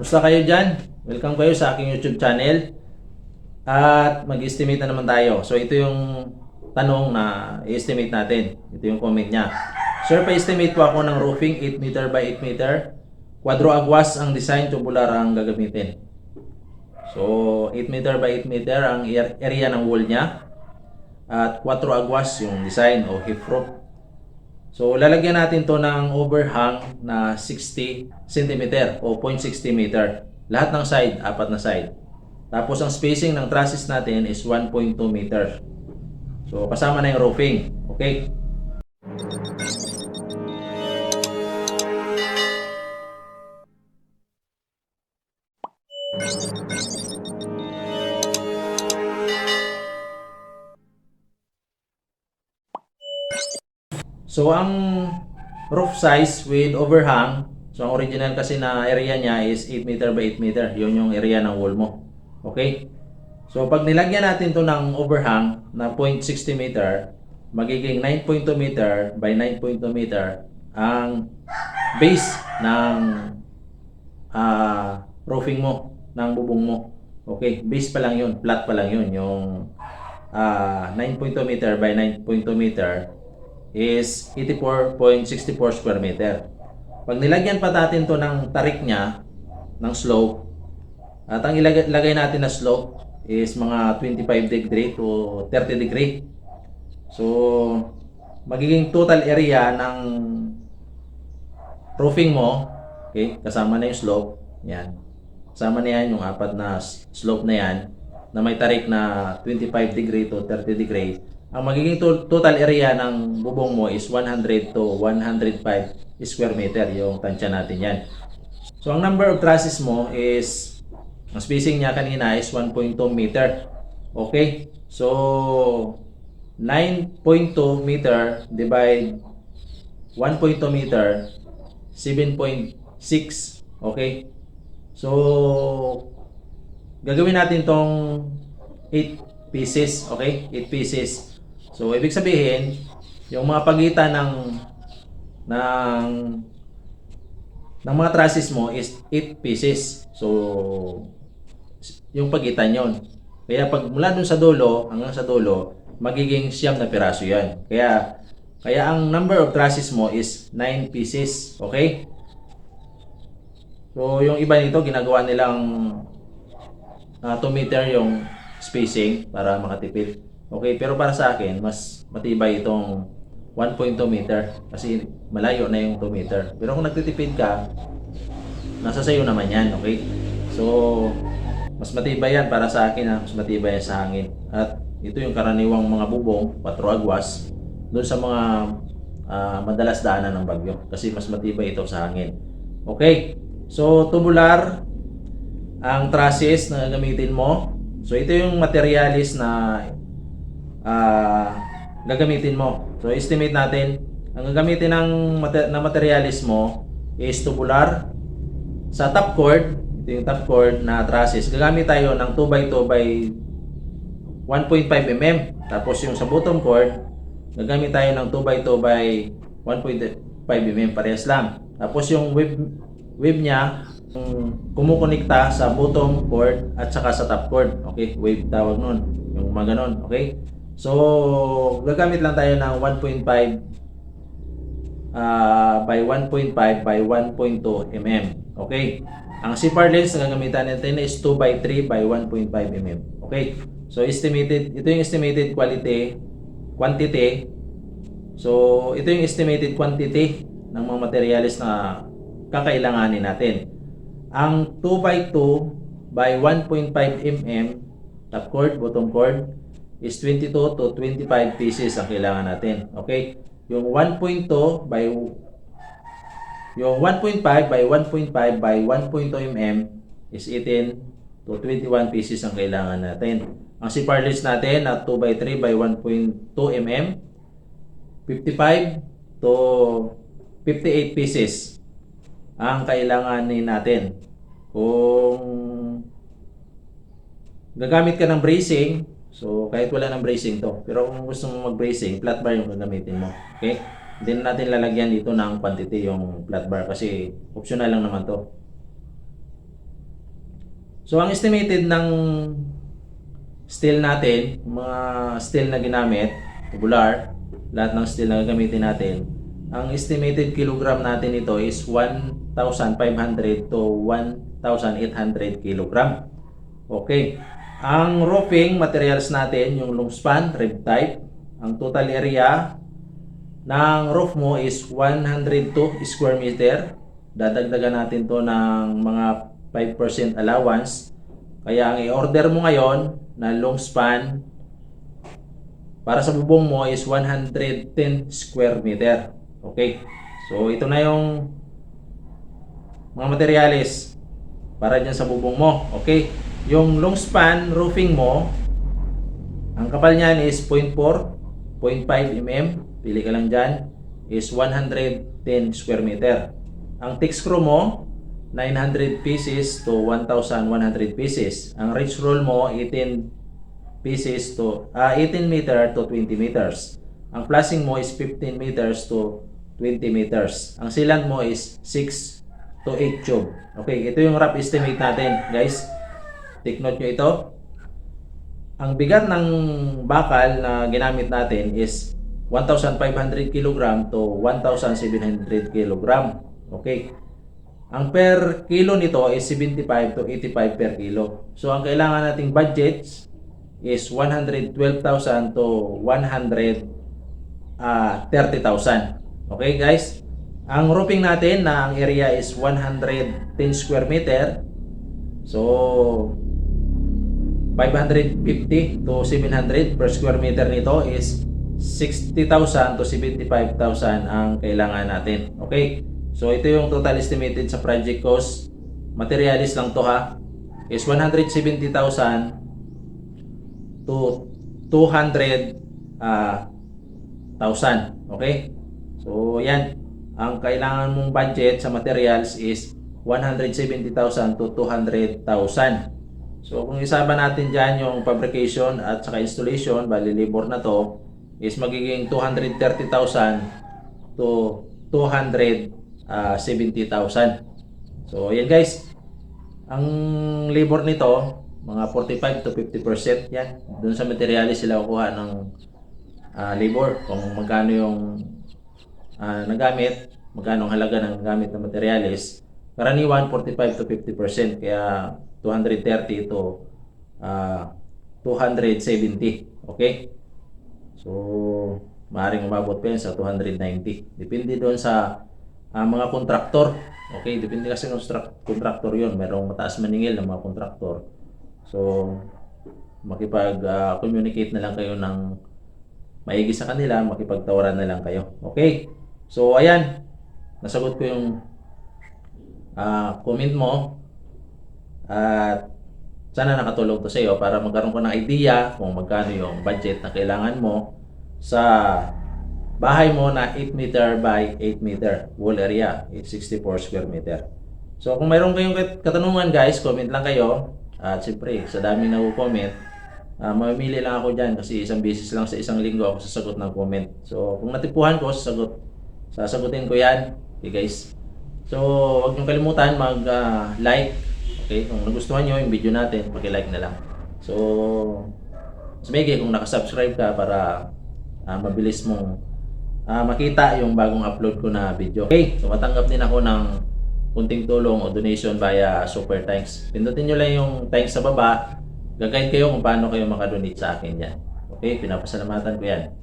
Musta kayo dyan? Welcome kayo sa aking YouTube channel. At mag-estimate na naman tayo. So ito yung tanong na i-estimate natin. Ito yung comment niya. Sir, pa-estimate po ako ng roofing 8 meter by 8 meter. Quadro agwas ang design, tubular ang gagamitin. So 8 meter by 8 meter ang area ng wall niya. At 4 agwas yung design o hip roof. So lalagyan natin to ng overhang na 60 cm o 0.60 meter. Lahat ng side, apat na side. Tapos ang spacing ng trusses natin is 1.2 meter. So kasama na yung roofing. Okay? So ang roof size with overhang, so ang original kasi na area niya is 8 meter by 8 meter. Yun yung area ng wall mo. Okay? So pag nilagyan natin to ng overhang na 0.60 meter, magiging 9.2 meter by 9.2 meter ang base ng roofing mo, ng bubong mo. Okay, base pa lang yun, flat pa lang yun. Yung 9.2 meter by 9.2 meter is 84.64 square meter. Pag nilagyan pa natin to ng tarik niya, ng slope, at ang ilagay natin na slope is mga 25 degree to 30 degree. So, magiging total area ng roofing mo, okay, kasama na yung slope, yan. Kasama na yan yung apat na slope na yan, na may tarik na 25 degree to 30 degree. Ang magiging total area ng bubong mo is 100 to 105 square meter, yung tansya natin yan. So, ang number of trusses mo is, ang spacing niya kanina is 1.2 meter. Okay? So, 9.2 meter divide 1.2 meter, 7.6. Okay? So, gagawin natin tong 8 pieces. Okay? 8 pieces. So, ibig sabihin, yung mga pagitan ng mga trusses mo is 8 pieces. So, yung pagitan yon. Kaya pag mula dun sa dulo hanggang sa dulo, magiging 9 na piraso yan. Kaya ang number of trusses mo is 9 pieces. Okay? So, yung iba nito, ginagawa nilang 2 meter yung spacing para makatipid. Okay, pero para sa akin, mas matibay itong 1.2 meter kasi malayo na yung 2 meter. Pero kung nagtitipid ka, nasa sayo naman yan, okay? So, mas matibay yan para sa akin, mas matibay yan sa hangin. At ito yung karaniwang mga bubong, patro-agwas, doon sa mga madalas daanan ng bagyo kasi mas matibay ito sa hangin. Okay, so tubular ang trusses na gagamitin mo. So, ito yung materialis na gagamitin mo. So, estimate natin, ang gagamitin na materialis mo is tubular. Sa top cord, ito yung top cord na trusses, gagamit tayo ng 2x2 by 1.5 mm. Tapos yung sa bottom cord, gagamit tayo ng 2x2 by 1.5 mm. Parehas lang. Tapos yung wave niya, kumukonekta sa bottom cord at saka sa top cord. Okay, wave tawag nun. Yung mga ganon. Okay. So, gagamit lang tayo ng 1.5 by 1.5 by 1.2 mm. Okay? Ang CPR lens na gagamitan natin is 2 by 3 by 1.5 mm. Okay? So, ito yung estimated quantity. So, ito yung estimated quantity ng mga materials na kakailanganin natin. Ang 2 by 2 by 1.5 mm top cord, bottom cord, is 22 to 25 pieces ang kailangan natin. Okay? Yung 1.2 by 1.5 by 1.5 by 1.2 mm is 18 to 21 pieces ang kailangan natin. Ang CPR lens natin na 2 by 3 by 1.2 mm, 55 to 58 pieces ang kailanganin natin. Kung gagamit ka ng bracing, so kahit wala ng bracing to, pero kung gusto mo mag-bracing, flat bar yung gagamitin mo. Okay? Hindi na natin lalagyan dito ng quantity yung flat bar kasi optional lang naman to. So ang estimated ng steel natin, mga steel na ginamit, tubular, lahat ng steel na gagamitin natin, ang estimated kilogram natin ito is 1,500 to 1,800 kilogram. Okay. Ang roofing materials natin, yung long span, rib type, ang total area ng roof mo is 102 square meter. Dadagdagan natin to ng mga 5% allowance. Kaya ang i-order mo ngayon na long span para sa bubong mo is 110 square meter. Okay. So ito na yung mga materyales para dyan sa bubong mo. Okay. Yung long span roofing mo, ang kapal niyan is 0.4, 0.5 mm. Pili ka lang dyan. Is 110 square meter. Ang thick screw mo, 900 pieces to 1,100 pieces. Ang ridge roll mo, 18 pieces to 18 meter to 20 meters. Ang flashing mo is 15 meters to 20 meters. Ang sealant mo is 6 to 8 tube. Okay, ito yung rough estimate natin, guys. Take note nyo ito. Ang bigat ng bakal na ginamit natin is 1,500 kg to 1,700 kg. Okay. Ang per kilo nito is 75 to 85 per kilo. So ang kailangan nating budget is 112,000 to 130,000. Okay guys? Ang roofing natin na ang area is 110 square meter. So 550 to 700 per square meter nito is 60,000 to 75,000 ang kailangan natin. Okay? So ito yung total estimated sa project cost. Materialis lang to ha. Is 170,000 to 200,000. Okay? So yan. Ang kailangan mong budget sa materials is 170,000 to 200,000. So kung isama natin dyan yung fabrication at saka installation, bali labor na to, is magiging 230,000 to 270,000. So yan guys, ang labor nito, mga 45 to 50% yan. Doon sa materialis sila kukuha ng labor, kung magkano yung nagamit, magkano ang halaga ng gamit na materialis. Karaniwan 45 to 50%, kaya 230 to 270. Okay? So, maaaring umabot pa yan sa 290. Depende doon sa mga kontraktor. Okay? Depende kasi ng kontraktor yun. Merong mataas maningil ng mga kontraktor. So, makipag-communicate na lang kayo ng maigi sa kanila, makipagtawaran na lang kayo. Okay? So, ayan. Nasagot ko yung comment mo. At sana nakatulong to sa iyo para magkaroon ka ng idea kung magkano yung budget na kailangan mo sa bahay mo na 8 meter by 8 meter. Wall area is 64 square meter. So kung mayroon kayong katanungan guys, comment lang kayo. At siyempre, sa dami na comment, mamimili lang ako dyan kasi isang beses lang sa isang linggo ako sasagot ng comment. So kung natipuhan ko, sasagutin ko yan. Okay guys. So huwag niyong kalimutan mag-like. Okay, kung nagustuhan nyo yung video natin, paki-like na lang. So, sumigi kung nakasubscribe ka para mabilis mong makita yung bagong upload ko na video. Okay, tumatanggap din ako ng kunting tulong o donation via Super Thanks. Pindutin nyo lang yung thanks sa baba. Gagayad kayo kung paano kayo makadonate sa akin yan. Okay, pinapasalamatan ko yan.